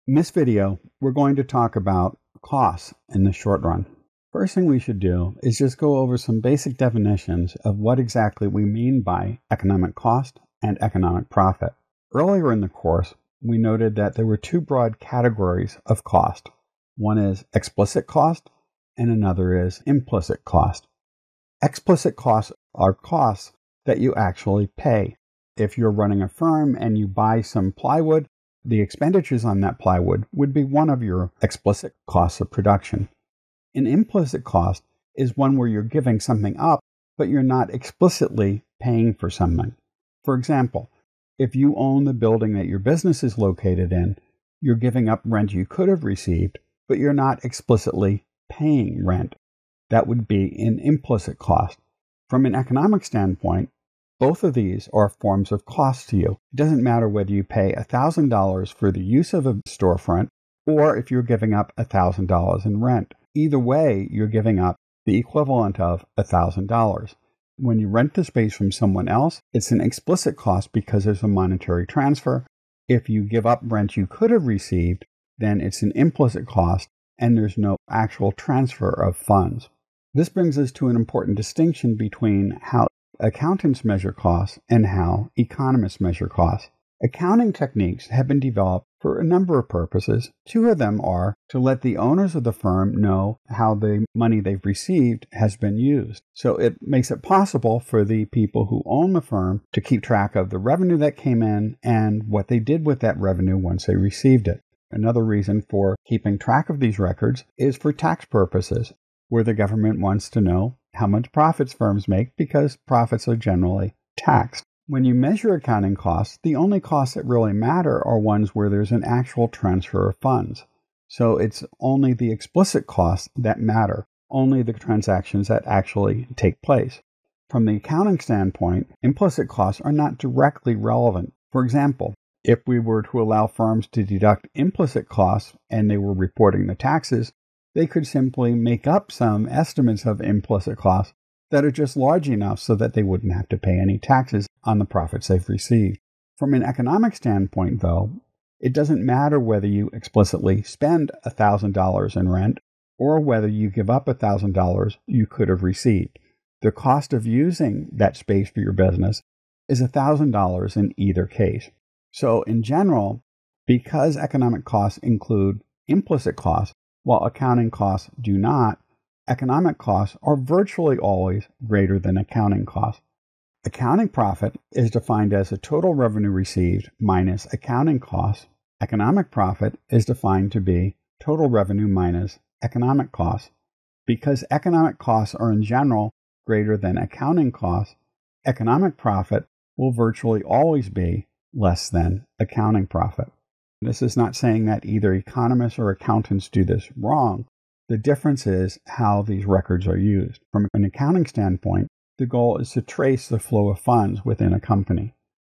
In this video, we're going to talk about costs in the short run. First thing we should do is just go over some basic definitions of what exactly we mean by economic cost and economic profit. Earlier in the course, we noted that there were two broad categories of cost. One is explicit cost and another is implicit cost. Explicit costs are costs that you actually pay. If you're running a firm and you buy some plywood, the expenditures on that plywood would be one of your explicit costs of production. An implicit cost is one where you're giving something up, but you're not explicitly paying for something. For example, if you own the building that your business is located in, you're giving up rent you could have received, but you're not explicitly paying rent. That would be an implicit cost. From an economic standpoint, both of these are forms of cost to you. It doesn't matter whether you pay $1,000 for the use of a storefront or if you're giving up $1,000 in rent. Either way, you're giving up the equivalent of $1,000. When you rent the space from someone else, it's an explicit cost because there's a monetary transfer. If you give up rent you could have received, then it's an implicit cost and there's no actual transfer of funds. This brings us to an important distinction between how accountants measure costs and how economists measure costs. Accounting techniques have been developed for a number of purposes. Two of them are to let the owners of the firm know how the money they've received has been used. So it makes it possible for the people who own the firm to keep track of the revenue that came in and what they did with that revenue once they received it. Another reason for keeping track of these records is for tax purposes, where the government wants to know how much profits firms make because profits are generally taxed. When you measure accounting costs, the only costs that really matter are ones where there's an actual transfer of funds. So it's only the explicit costs that matter, only the transactions that actually take place. From the accounting standpoint, implicit costs are not directly relevant. For example, if we were to allow firms to deduct implicit costs and they were reporting the taxes, they could simply make up some estimates of implicit costs that are just large enough so that they wouldn't have to pay any taxes on the profits they've received. From an economic standpoint, though, it doesn't matter whether you explicitly spend $1,000 in rent or whether you give up $1,000 you could have received. The cost of using that space for your business is $1,000 in either case. So in general, because economic costs include implicit costs, while accounting costs do not, economic costs are virtually always greater than accounting costs. Accounting profit is defined as the total revenue received minus accounting costs. Economic profit is defined to be total revenue minus economic costs. Because economic costs are in general greater than accounting costs, economic profit will virtually always be less than accounting profit. This is not saying that either economists or accountants do this wrong. The difference is how these records are used. From an accounting standpoint, the goal is to trace the flow of funds within a company.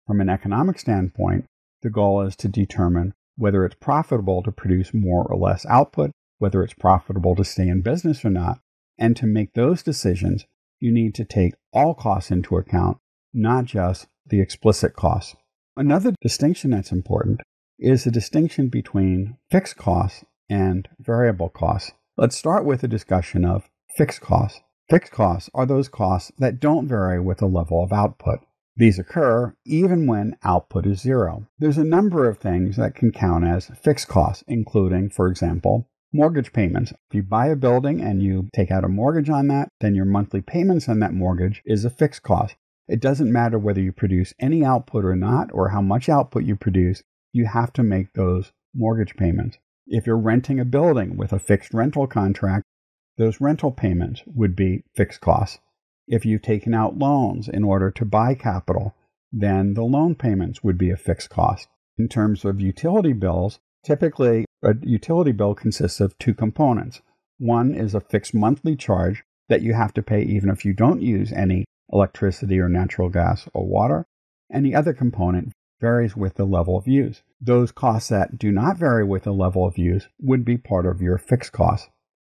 From an economic standpoint, the goal is to determine whether it's profitable to produce more or less output, whether it's profitable to stay in business or not. And to make those decisions, you need to take all costs into account, not just the explicit costs. Another distinction that's important is the distinction between fixed costs and variable costs. Let's start with a discussion of fixed costs. Fixed costs are those costs that don't vary with the level of output. These occur even when output is zero. There's a number of things that can count as fixed costs, including, for example, mortgage payments. If you buy a building and you take out a mortgage on that, then your monthly payments on that mortgage is a fixed cost. It doesn't matter whether you produce any output or not, or how much output you produce, you have to make those mortgage payments. If you're renting a building with a fixed rental contract, those rental payments would be fixed costs. If you've taken out loans in order to buy capital, then the loan payments would be a fixed cost. In terms of utility bills, typically a utility bill consists of two components. One is a fixed monthly charge that you have to pay even if you don't use any electricity or natural gas or water, and the other component varies with the level of use. Those costs that do not vary with the level of use would be part of your fixed costs.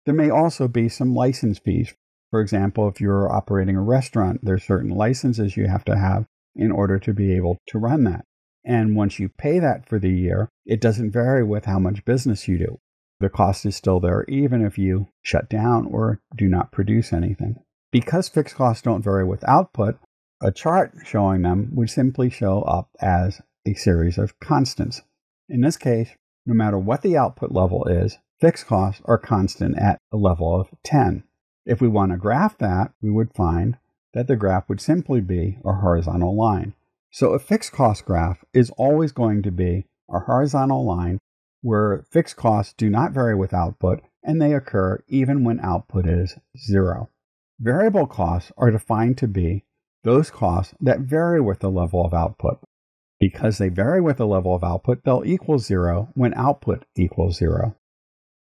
There may also be some license fees. For example, if you're operating a restaurant, there's certain licenses you have to have in order to be able to run that. And once you pay that for the year, it doesn't vary with how much business you do. The cost is still there even if you shut down or do not produce anything. Because fixed costs don't vary with output, a chart showing them would simply show up as a series of constants. In this case, no matter what the output level is, fixed costs are constant at a level of 10. If we want to graph that, we would find that the graph would simply be a horizontal line. So a fixed cost graph is always going to be a horizontal line where fixed costs do not vary with output and they occur even when output is 0. Variable costs are defined to be those costs that vary with the level of output. Because they vary with the level of output, they'll equal 0 when output equals 0.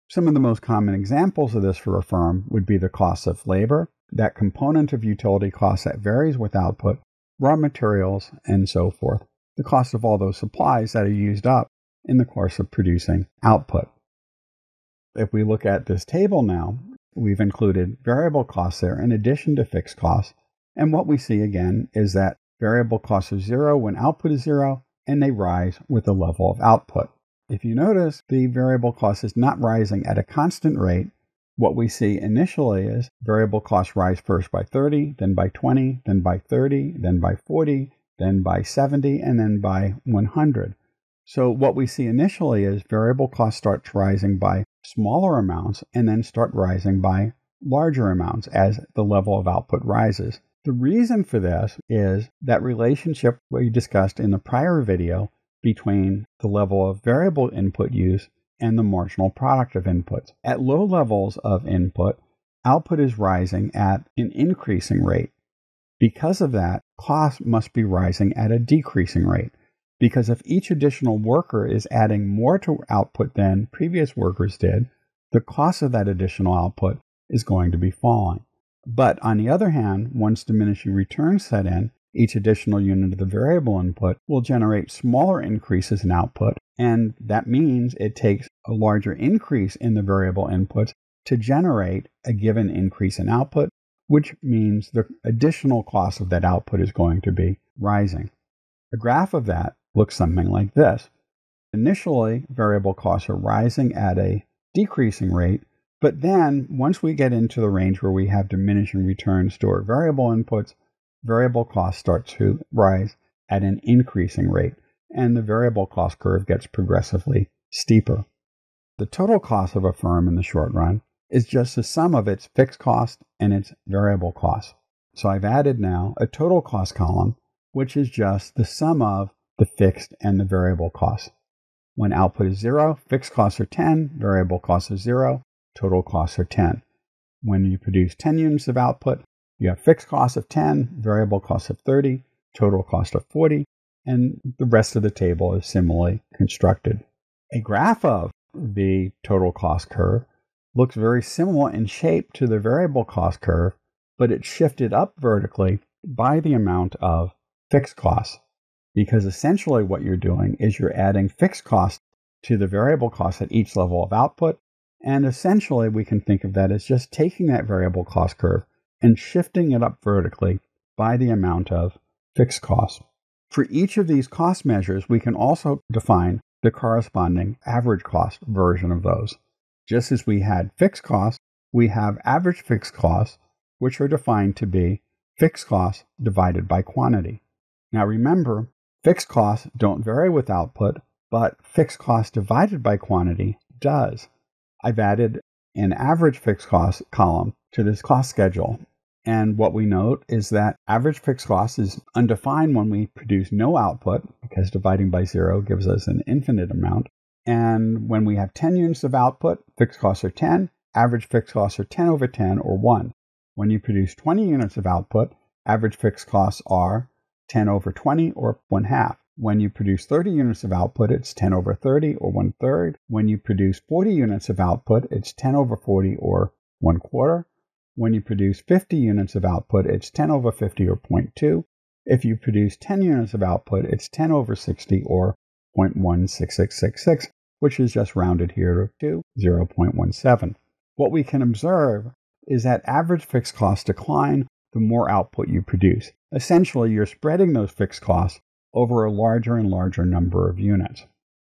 Some of the most common examples of this for a firm would be the cost of labor, that component of utility costs that varies with output, raw materials, and so forth. The cost of all those supplies that are used up in the course of producing output. If we look at this table now, we've included variable costs there in addition to fixed costs. And what we see again is that variable costs are 0 when output is 0, and they rise with the level of output. If you notice, the variable cost is not rising at a constant rate. What we see initially is variable costs rise first by 30, then by 20, then by 30, then by 40, then by 70, and then by 100. So what we see initially is variable costs start rising by smaller amounts and then start rising by larger amounts as the level of output rises. The reason for this is that relationship we discussed in the prior video between the level of variable input use and the marginal product of inputs. At low levels of input, output is rising at an increasing rate. Because of that, costs must be rising at a decreasing rate. Because if each additional worker is adding more to output than previous workers did, the cost of that additional output is going to be falling. But on the other hand, once diminishing returns set in, each additional unit of the variable input will generate smaller increases in output, and that means it takes a larger increase in the variable inputs to generate a given increase in output, which means the additional cost of that output is going to be rising. A graph of that looks something like this. Initially, variable costs are rising at a decreasing rate, but then once we get into the range where we have diminishing returns to our variable inputs, variable costs start to rise at an increasing rate, and the variable cost curve gets progressively steeper. The total cost of a firm in the short run is just the sum of its fixed cost and its variable costs. So I've added now a total cost column, which is just the sum of the fixed and the variable costs. When output is 0, fixed costs are 10, variable costs are 0, total costs are 10. When you produce 10 units of output, you have fixed costs of 10, variable costs of 30, total cost of 40, and the rest of the table is similarly constructed. A graph of the total cost curve looks very similar in shape to the variable cost curve, but it's shifted up vertically by the amount of fixed costs. Because essentially what you're doing is you're adding fixed costs to the variable costs at each level of output, and essentially we can think of that as just taking that variable cost curve and shifting it up vertically by the amount of fixed costs. For each of these cost measures, we can also define the corresponding average cost version of those. Just as we had fixed costs, we have average fixed costs, which are defined to be fixed costs divided by quantity. Now remember, fixed costs don't vary with output, but fixed costs divided by quantity does. I've added an average fixed cost column to this cost schedule. And what we note is that average fixed cost is undefined when we produce no output, because dividing by 0 gives us an infinite amount. And when we have 10 units of output, fixed costs are 10. Average fixed costs are 10 over 10, or 1. When you produce 20 units of output, average fixed costs are 10 over 20, or 1/2. When you produce 30 units of output, it's 10 over 30, or 1/3. When you produce 40 units of output, it's 10 over 40, or 1/4. When you produce 50 units of output, it's 10 over 50, or 0.2. If you produce 10 units of output, it's 10 over 60, or 0.16666, which is just rounded here to 0.17. What we can observe is that average fixed costs decline the more output you produce. Essentially, you're spreading those fixed costs over a larger and larger number of units.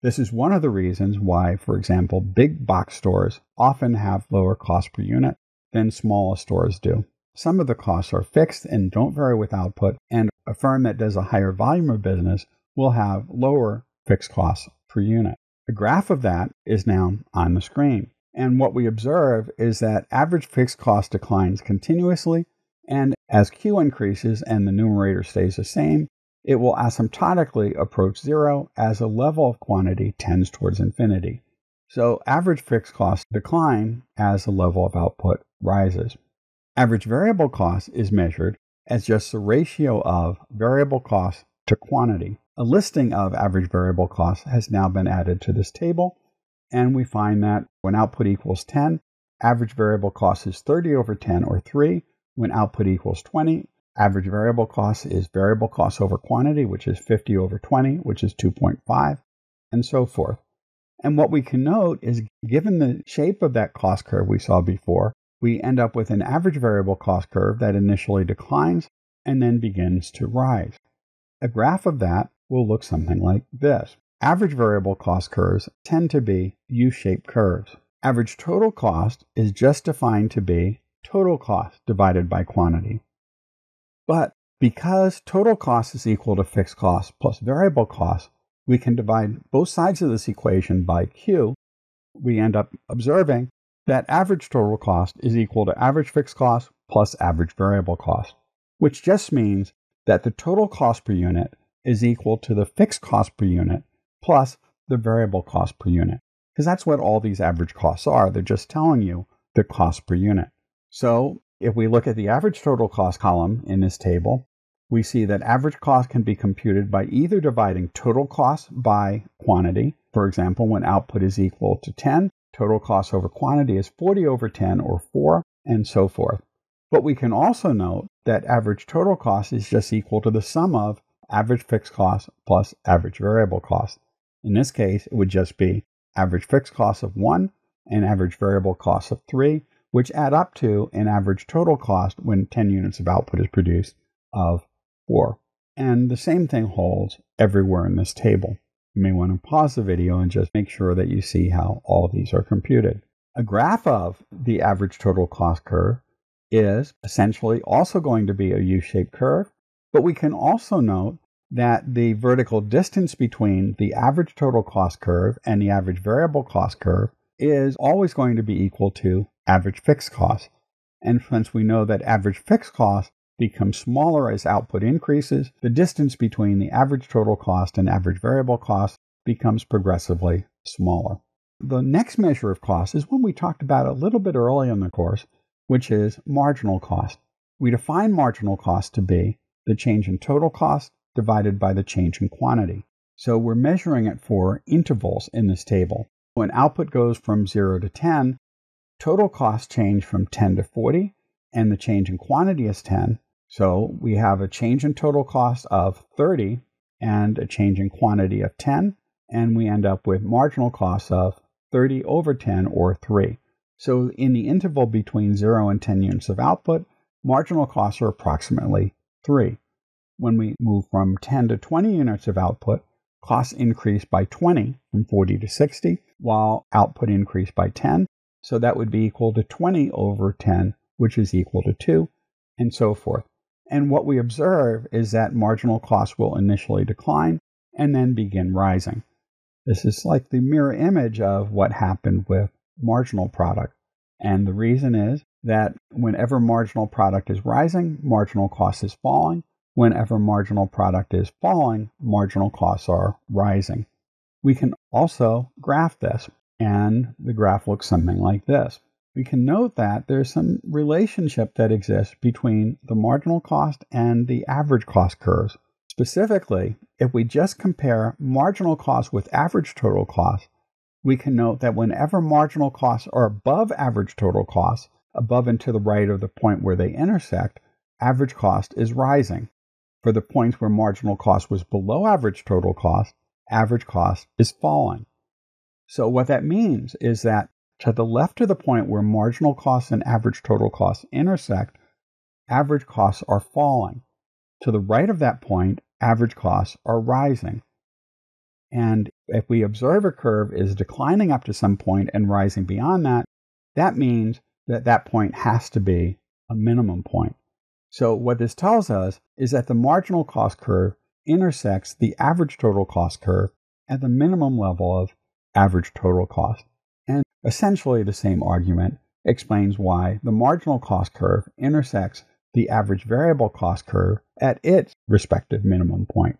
This is one of the reasons why, for example, big box stores often have lower cost per unit than smaller stores do. Some of the costs are fixed and don't vary with output, and a firm that does a higher volume of business will have lower fixed costs per unit. A graph of that is now on the screen. And what we observe is that average fixed cost declines continuously, and as Q increases and the numerator stays the same, it will asymptotically approach zero as a level of quantity tends towards infinity. So average fixed costs decline as the level of output rises. Average variable cost is measured as just the ratio of variable cost to quantity. A listing of average variable costs has now been added to this table, and we find that when output equals 10, average variable cost is 30 over 10, or 3. When output equals 20, average variable cost is variable cost over quantity, which is 50 over 20, which is 2.5, and so forth. And what we can note is, given the shape of that cost curve we saw before, we end up with an average variable cost curve that initially declines and then begins to rise. A graph of that will look something like this. Average variable cost curves tend to be U-shaped curves. Average total cost is just defined to be total cost divided by quantity. But because total cost is equal to fixed cost plus variable cost, we can divide both sides of this equation by Q. We end up observing that average total cost is equal to average fixed cost plus average variable cost, which just means that the total cost per unit is equal to the fixed cost per unit plus the variable cost per unit. Because that's what all these average costs are. They're just telling you the cost per unit. So if we look at the average total cost column in this table, we see that average cost can be computed by either dividing total cost by quantity. For example, when output is equal to 10, total cost over quantity is 40 over 10, or 4, and so forth. But we can also note that average total cost is just equal to the sum of average fixed cost plus average variable cost. In this case, it would just be average fixed cost of 1 and average variable cost of 3, which add up to an average total cost when 10 units of output is produced of 4. And the same thing holds everywhere in this table. You may want to pause the video and just make sure that you see how all of these are computed. A graph of the average total cost curve is essentially also going to be a U-shaped curve, but we can also note that the vertical distance between the average total cost curve and the average variable cost curve is always going to be equal to average fixed cost. And since we know that average fixed cost becomes smaller as output increases, the distance between the average total cost and average variable cost becomes progressively smaller. The next measure of cost is one we talked about a little bit early in the course, which is marginal cost. We define marginal cost to be the change in total cost divided by the change in quantity. So we're measuring it for intervals in this table. When output goes from 0 to 10, total cost change from 10 to 40, and the change in quantity is 10. So we have a change in total cost of 30 and a change in quantity of 10, and we end up with marginal costs of 30 over 10, or 3. So in the interval between 0 and 10 units of output, marginal costs are approximately 3. When we move from 10 to 20 units of output, costs increase by 20, from 40 to 60, while output increased by 10. So that would be equal to 20 over 10, which is equal to 2, and so forth. And what we observe is that marginal costs will initially decline and then begin rising. This is like the mirror image of what happened with marginal product. And the reason is that whenever marginal product is rising, marginal cost is falling. Whenever marginal product is falling, marginal costs are rising. We can also graph this, and the graph looks something like this. We can note that there's some relationship that exists between the marginal cost and the average cost curves. Specifically, if we just compare marginal cost with average total cost, we can note that whenever marginal costs are above average total cost, above and to the right of the point where they intersect, average cost is rising. For the points where marginal cost was below average total cost, average cost is falling. So what that means is that to the left of the point where marginal costs and average total costs intersect, average costs are falling. To the right of that point, average costs are rising. And if we observe a curve is declining up to some point and rising beyond that, that means that that point has to be a minimum point. So what this tells us is that the marginal cost curve intersects the average total cost curve at the minimum level of average total cost. And essentially the same argument explains why the marginal cost curve intersects the average variable cost curve at its respective minimum point.